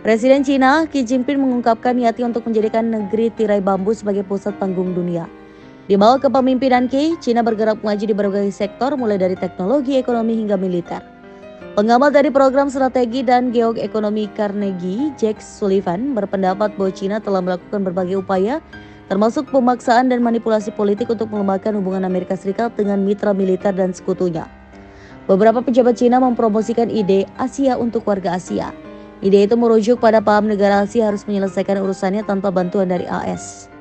Presiden Cina Xi Jinping mengungkapkan niatnya untuk menjadikan negeri tirai bambu sebagai pusat panggung dunia. Di bawah kepemimpinan Xi, Cina bergerak maju di berbagai sektor mulai dari teknologi, ekonomi hingga militer. Pengamat dari program strategi dan geoekonomi Carnegie, Jack Sullivan, berpendapat bahwa Cina telah melakukan berbagai upaya, termasuk pemaksaan dan manipulasi politik untuk melemahkan hubungan Amerika Serikat dengan mitra militer dan sekutunya. Beberapa pejabat Cina mempromosikan ide Asia untuk warga Asia. Ide itu merujuk pada paham negara Asia harus menyelesaikan urusannya tanpa bantuan dari AS.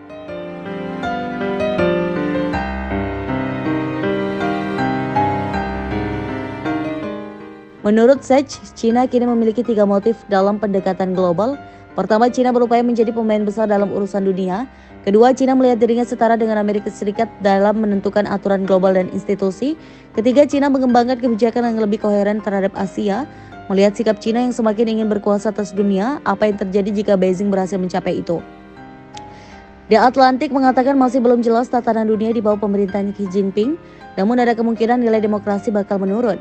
Menurut Sech, Cina kini memiliki 3 motif dalam pendekatan global. Pertama, Cina berupaya menjadi pemain besar dalam urusan dunia. Kedua, Cina melihat dirinya setara dengan Amerika Serikat dalam menentukan aturan global dan institusi. Ketiga, Cina mengembangkan kebijakan yang lebih koheren terhadap Asia. Melihat sikap Cina yang semakin ingin berkuasa atas dunia, apa yang terjadi jika Beijing berhasil mencapai itu? The Atlantic mengatakan masih belum jelas tatanan dunia di bawah pemerintahan Xi Jinping, namun ada kemungkinan nilai demokrasi bakal menurun.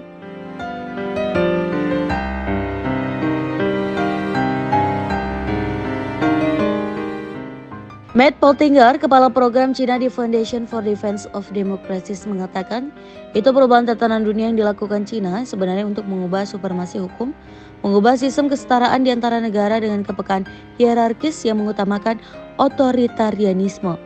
Matt Pottinger, kepala program Cina di Foundation for Defense of Democracies mengatakan, itu perubahan tatanan dunia yang dilakukan Cina sebenarnya untuk mengubah supremasi hukum, mengubah sistem kesetaraan di antara negara dengan kepekaan hierarkis yang mengutamakan otoritarianisme.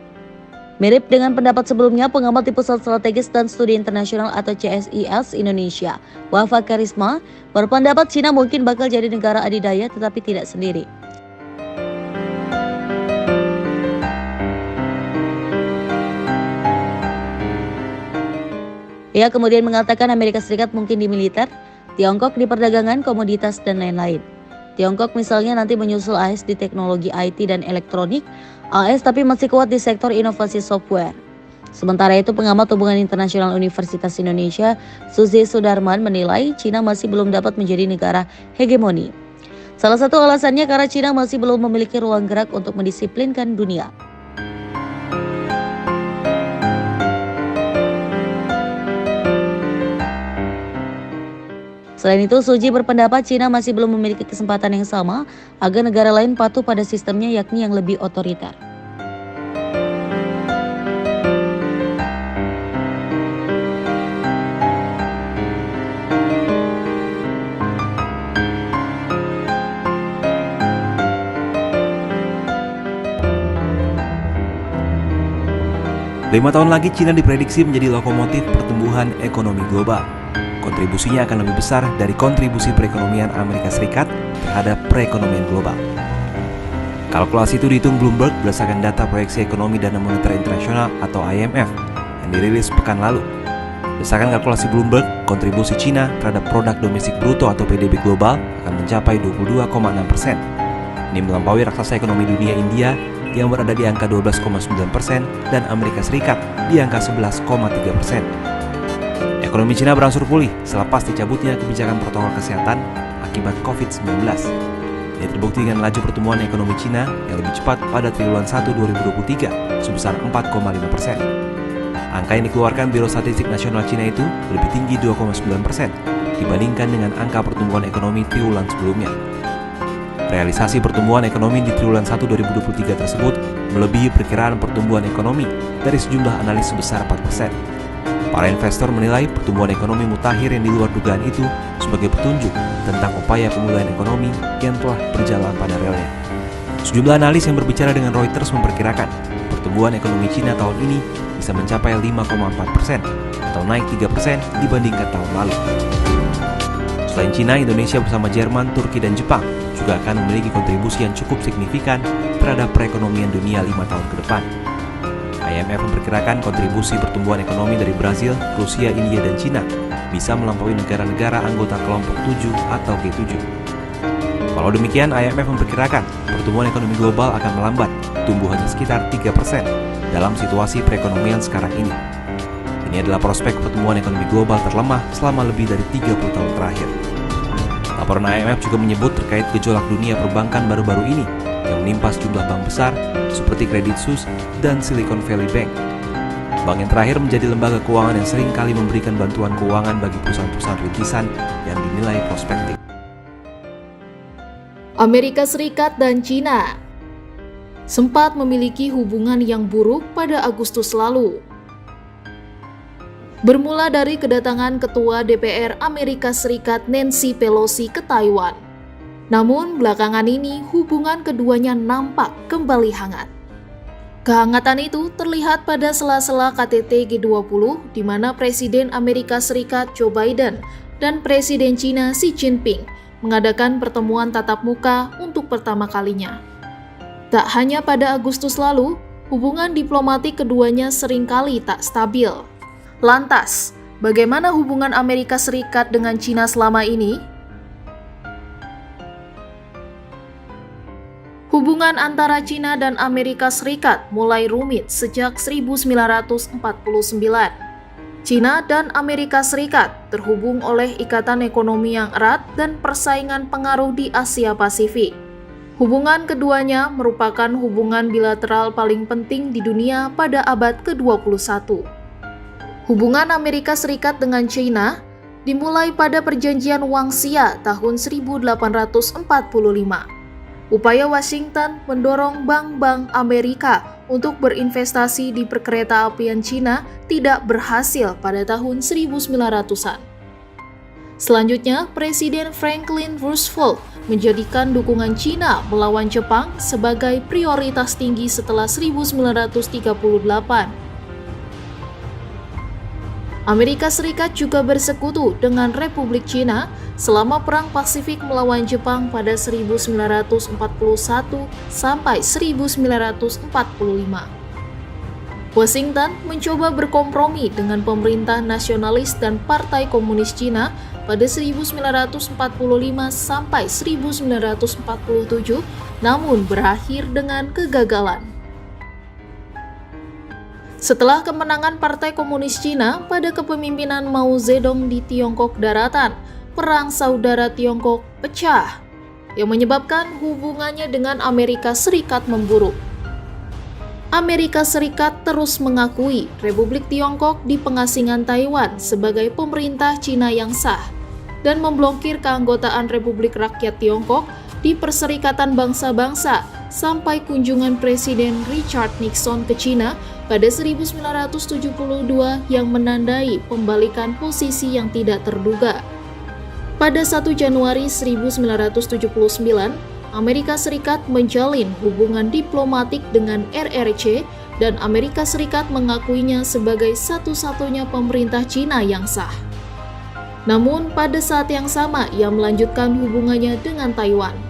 Mirip dengan pendapat sebelumnya, pengamat di Pusat Strategis dan Studi Internasional atau CSIS Indonesia, Wafa Karisma, berpendapat Cina mungkin bakal jadi negara adidaya tetapi tidak sendiri. Ia kemudian mengatakan Amerika Serikat mungkin di militer, Tiongkok di perdagangan, komoditas, dan lain-lain. Tiongkok misalnya nanti menyusul AS di teknologi IT dan elektronik, AS tapi masih kuat di sektor inovasi software. Sementara itu pengamat hubungan internasional Universitas Indonesia, Suzy Sudarman menilai Cina masih belum dapat menjadi negara hegemoni. Salah satu alasannya karena Cina masih belum memiliki ruang gerak untuk mendisiplinkan dunia. Selain itu, Suji berpendapat Cina masih belum memiliki kesempatan yang sama agar negara lain patuh pada sistemnya yakni yang lebih otoriter. Lima tahun lagi Cina diprediksi menjadi lokomotif pertumbuhan ekonomi global. Kontribusinya akan lebih besar dari kontribusi perekonomian Amerika Serikat terhadap perekonomian global. Kalkulasi itu dihitung Bloomberg berdasarkan data proyeksi ekonomi dan moneter internasional atau IMF yang dirilis pekan lalu. Berdasarkan kalkulasi Bloomberg, kontribusi Cina terhadap produk domestik bruto atau PDB global akan mencapai 22,6%. Ini melampaui raksasa ekonomi dunia India yang berada di angka 12,9% dan Amerika Serikat di angka 11,3%. Ekonomi Cina berangsur pulih selepas dicabutnya kebijakan protokol kesehatan akibat COVID-19. Ini terbukti dengan laju pertumbuhan ekonomi Cina yang lebih cepat pada triwulan 1 2023 sebesar 4,5%. Angka yang dikeluarkan Biro Statistik Nasional Cina itu lebih tinggi 2,9% dibandingkan dengan angka pertumbuhan ekonomi triwulan sebelumnya. Realisasi pertumbuhan ekonomi di triwulan 1 2023 tersebut melebihi perkiraan pertumbuhan ekonomi dari sejumlah analis sebesar 4%. Para investor menilai pertumbuhan ekonomi mutakhir yang di luar dugaan itu sebagai petunjuk tentang upaya pemulihan ekonomi yang telah berjalan pada relnya. Sejumlah analis yang berbicara dengan Reuters memperkirakan pertumbuhan ekonomi Cina tahun ini bisa mencapai 5,4% atau naik 3% dibandingkan tahun lalu. Selain Cina, Indonesia bersama Jerman, Turki, dan Jepang juga akan memiliki kontribusi yang cukup signifikan terhadap perekonomian dunia 5 tahun ke depan. IMF memperkirakan kontribusi pertumbuhan ekonomi dari Brazil, Rusia, India, dan Cina bisa melampaui negara-negara anggota kelompok 7 atau G7. Walau demikian, IMF memperkirakan pertumbuhan ekonomi global akan melambat, tumbuh hanya sekitar 3% dalam situasi perekonomian sekarang ini. Ini adalah prospek pertumbuhan ekonomi global terlemah selama lebih dari 30 tahun terakhir. Laporan IMF juga menyebut terkait gejolak dunia perbankan baru-baru ini yang menimpa sejumlah bank besar seperti Credit Suisse dan Silicon Valley Bank. Bank yang terakhir menjadi lembaga keuangan yang sering kali memberikan bantuan keuangan bagi perusahaan-perusahaan rintisan yang dinilai prospektif. Amerika Serikat dan China sempat memiliki hubungan yang buruk pada Agustus lalu. Bermula dari kedatangan Ketua DPR Amerika Serikat Nancy Pelosi ke Taiwan. Namun belakangan ini hubungan keduanya nampak kembali hangat. Kehangatan itu terlihat pada sela-sela KTT G20 di mana Presiden Amerika Serikat Joe Biden dan Presiden China Xi Jinping mengadakan pertemuan tatap muka untuk pertama kalinya. Tak hanya pada Agustus lalu, hubungan diplomatik keduanya seringkali tak stabil. Lantas, bagaimana hubungan Amerika Serikat dengan China selama ini? Hubungan antara China dan Amerika Serikat mulai rumit sejak 1949. China dan Amerika Serikat terhubung oleh ikatan ekonomi yang erat dan persaingan pengaruh di Asia Pasifik. Hubungan keduanya merupakan hubungan bilateral paling penting di dunia pada abad ke-21. Hubungan Amerika Serikat dengan China dimulai pada Perjanjian Wangxia tahun 1845. Upaya Washington mendorong bank-bank Amerika untuk berinvestasi di perkereta-apian Cina tidak berhasil pada tahun 1900-an. Selanjutnya, Presiden Franklin Roosevelt menjadikan dukungan Cina melawan Jepang sebagai prioritas tinggi setelah 1938. Amerika Serikat juga bersekutu dengan Republik Cina selama Perang Pasifik melawan Jepang pada 1941 sampai 1945. Washington mencoba berkompromi dengan pemerintah nasionalis dan Partai Komunis Cina pada 1945 sampai 1947, namun berakhir dengan kegagalan. Setelah kemenangan Partai Komunis Cina pada kepemimpinan Mao Zedong di Tiongkok Daratan, Perang Saudara Tiongkok pecah, yang menyebabkan hubungannya dengan Amerika Serikat memburuk. Amerika Serikat terus mengakui Republik Tiongkok di pengasingan Taiwan sebagai pemerintah Cina yang sah, dan memblokir keanggotaan Republik Rakyat Tiongkok di Perserikatan Bangsa-Bangsa sampai kunjungan Presiden Richard Nixon ke Cina pada 1972 yang menandai pembalikan posisi yang tidak terduga. Pada 1 Januari 1979, Amerika Serikat menjalin hubungan diplomatik dengan RRC dan Amerika Serikat mengakuinya sebagai satu-satunya pemerintah Cina yang sah. Namun pada saat yang sama ia melanjutkan hubungannya dengan Taiwan.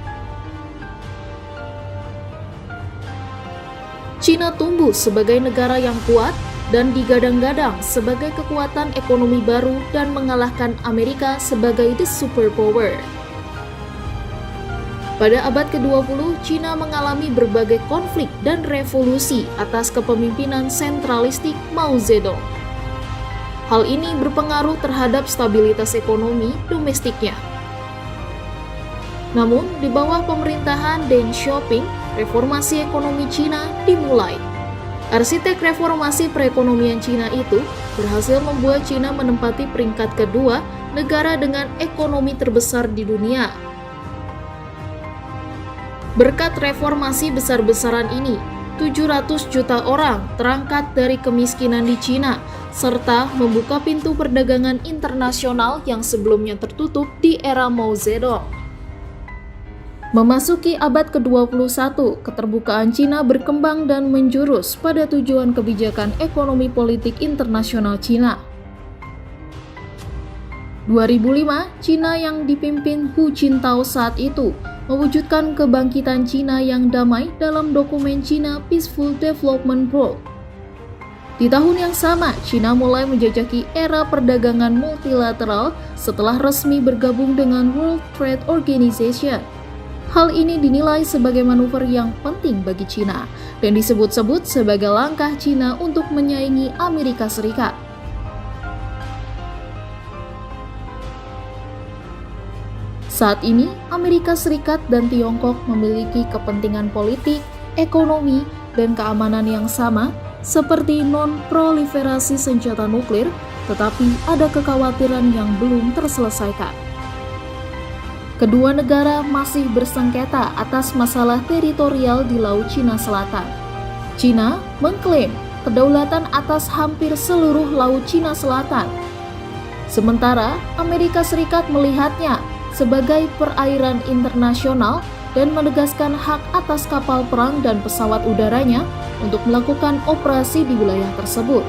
China tumbuh sebagai negara yang kuat dan digadang-gadang sebagai kekuatan ekonomi baru dan mengalahkan Amerika sebagai the superpower. Pada abad ke-20, China mengalami berbagai konflik dan revolusi atas kepemimpinan sentralistik Mao Zedong. Hal ini berpengaruh terhadap stabilitas ekonomi domestiknya. Namun, di bawah pemerintahan Deng Xiaoping, reformasi ekonomi Cina dimulai. Arsitek reformasi perekonomian Cina itu berhasil membuat Cina menempati peringkat kedua negara dengan ekonomi terbesar di dunia. Berkat reformasi besar-besaran ini, 700 juta orang terangkat dari kemiskinan di Cina, serta membuka pintu perdagangan internasional yang sebelumnya tertutup di era Mao Zedong. Memasuki abad ke-21, keterbukaan Cina berkembang dan menjurus pada tujuan kebijakan ekonomi politik internasional Cina. 2005, Cina yang dipimpin Hu Jintao saat itu mewujudkan kebangkitan Cina yang damai dalam dokumen China Peaceful Development Goal. Di tahun yang sama, Cina mulai menjajaki era perdagangan multilateral setelah resmi bergabung dengan World Trade Organization. Hal ini dinilai sebagai manuver yang penting bagi Cina dan disebut-sebut sebagai langkah Cina untuk menyaingi Amerika Serikat. Saat ini, Amerika Serikat dan Tiongkok memiliki kepentingan politik, ekonomi, dan keamanan yang sama, seperti non-proliferasi senjata nuklir, tetapi ada kekhawatiran yang belum terselesaikan. Kedua negara masih bersengketa atas masalah teritorial di Laut Cina Selatan. Cina mengklaim kedaulatan atas hampir seluruh Laut Cina Selatan. Sementara Amerika Serikat melihatnya sebagai perairan internasional dan menegaskan hak atas kapal perang dan pesawat udaranya untuk melakukan operasi di wilayah tersebut.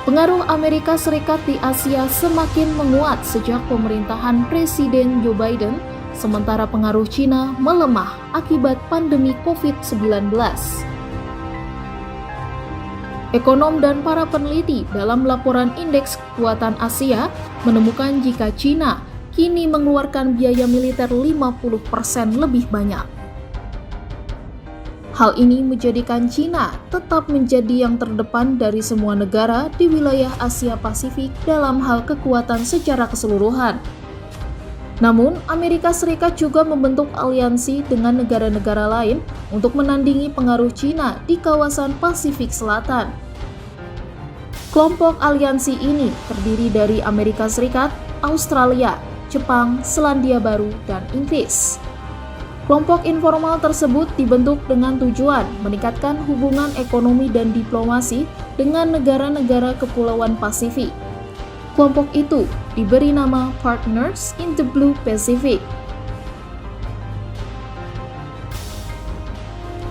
Pengaruh Amerika Serikat di Asia semakin menguat sejak pemerintahan Presiden Joe Biden, sementara pengaruh Cina melemah akibat pandemi COVID-19. Ekonom dan para peneliti dalam laporan Indeks Kekuatan Asia menemukan jika Cina kini mengeluarkan biaya militer 50% lebih banyak. Hal ini menjadikan Cina tetap menjadi yang terdepan dari semua negara di wilayah Asia Pasifik dalam hal kekuatan secara keseluruhan. Namun, Amerika Serikat juga membentuk aliansi dengan negara-negara lain untuk menandingi pengaruh Cina di kawasan Pasifik Selatan. Kelompok aliansi ini terdiri dari Amerika Serikat, Australia, Jepang, Selandia Baru, dan Inggris. Kelompok informal tersebut dibentuk dengan tujuan meningkatkan hubungan ekonomi dan diplomasi dengan negara-negara Kepulauan Pasifik. Kelompok itu diberi nama Partners in the Blue Pacific.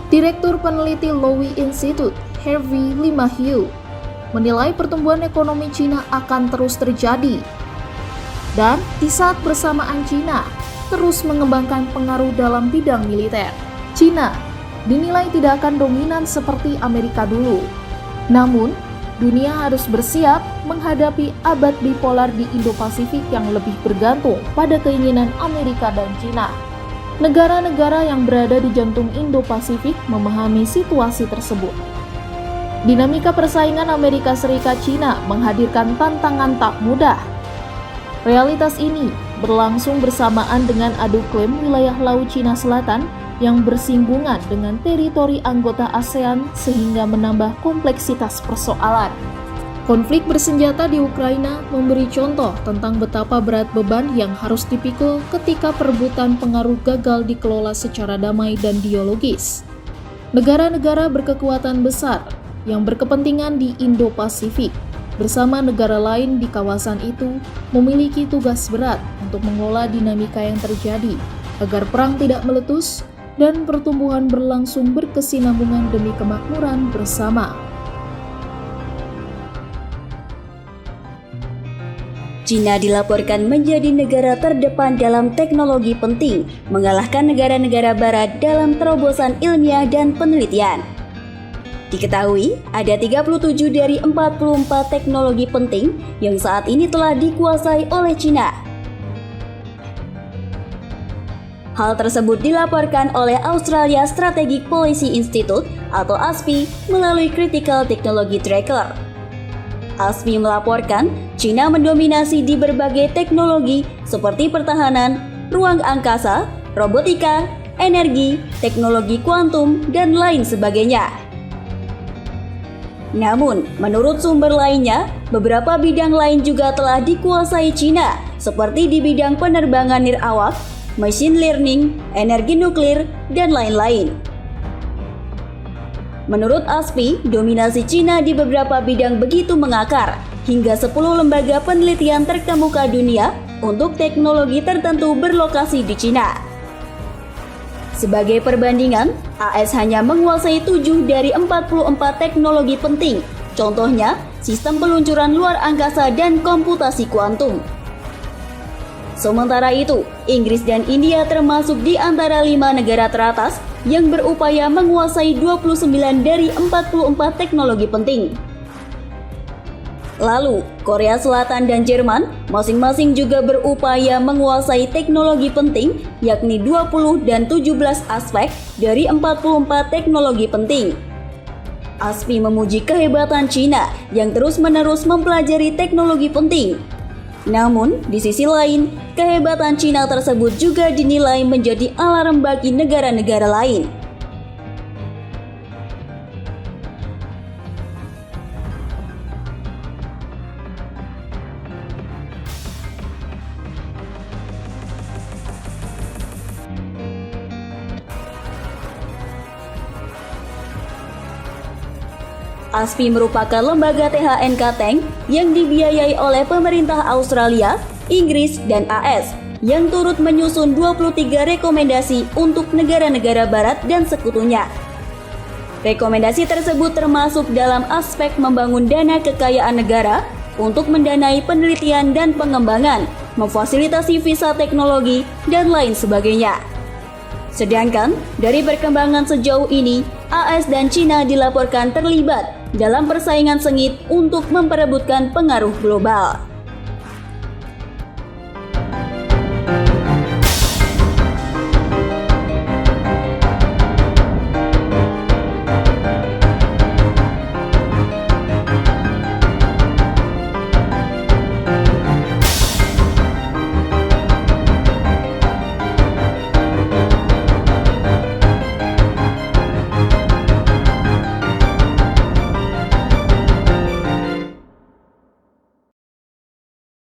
Direktur peneliti Lowy Institute, Hervé Limahieu, menilai pertumbuhan ekonomi Cina akan terus terjadi. Dan di saat bersamaan Cina terus mengembangkan pengaruh dalam bidang militer. Cina dinilai tidak akan dominan seperti Amerika dulu. Namun, dunia harus bersiap menghadapi abad bipolar di Indo-Pasifik yang lebih bergantung pada keinginan Amerika dan Cina. Negara-negara yang berada di jantung Indo-Pasifik memahami situasi tersebut. Dinamika persaingan Amerika Serikat-Cina menghadirkan tantangan tak mudah. Realitas ini berlangsung bersamaan dengan adu klaim wilayah Laut Cina Selatan yang bersinggungan dengan teritori anggota ASEAN sehingga menambah kompleksitas persoalan. Konflik bersenjata di Ukraina memberi contoh tentang betapa berat beban yang harus dipikul ketika perebutan pengaruh gagal dikelola secara damai dan dialogis. Negara-negara berkekuatan besar yang berkepentingan di Indo-Pasifik bersama negara lain di kawasan itu memiliki tugas berat untuk mengelola dinamika yang terjadi agar perang tidak meletus dan pertumbuhan berlangsung berkesinambungan demi kemakmuran bersama. Cina dilaporkan menjadi negara terdepan dalam teknologi penting, mengalahkan negara-negara barat dalam terobosan ilmiah dan penelitian. Diketahui, ada 37 dari 44 teknologi penting yang saat ini telah dikuasai oleh Cina. Hal tersebut dilaporkan oleh Australia Strategic Policy Institute atau ASPI melalui Critical Technology Tracker. ASPI melaporkan, Cina mendominasi di berbagai teknologi seperti pertahanan, ruang angkasa, robotika, energi, teknologi kuantum, dan lain sebagainya. Namun, menurut sumber lainnya, beberapa bidang lain juga telah dikuasai Cina, seperti di bidang penerbangan nirawak, machine learning, energi nuklir, dan lain-lain. Menurut ASPI, dominasi Cina di beberapa bidang begitu mengakar, hingga 10 lembaga penelitian terkemuka dunia untuk teknologi tertentu berlokasi di Cina. Sebagai perbandingan, AS hanya menguasai 7 dari 44 teknologi penting, contohnya sistem peluncuran luar angkasa dan komputasi kuantum. Sementara itu, Inggris dan India termasuk di antara 5 negara teratas yang berupaya menguasai 29 dari 44 teknologi penting. Lalu, Korea Selatan dan Jerman masing-masing juga berupaya menguasai teknologi penting, yakni 20 dan 17 aspek dari 44 teknologi penting. ASPI memuji kehebatan Cina yang terus-menerus mempelajari teknologi penting. Namun, di sisi lain, kehebatan Cina tersebut juga dinilai menjadi alarm bagi negara-negara lain. ASPI merupakan lembaga THNK Tank yang dibiayai oleh pemerintah Australia, Inggris, dan AS yang turut menyusun 23 rekomendasi untuk negara-negara barat dan sekutunya. Rekomendasi tersebut termasuk dalam aspek membangun dana kekayaan negara untuk mendanai penelitian dan pengembangan, memfasilitasi visa teknologi, dan lain sebagainya. Sedangkan dari perkembangan sejauh ini, AS dan China dilaporkan terlibat dalam persaingan sengit untuk memperebutkan pengaruh global.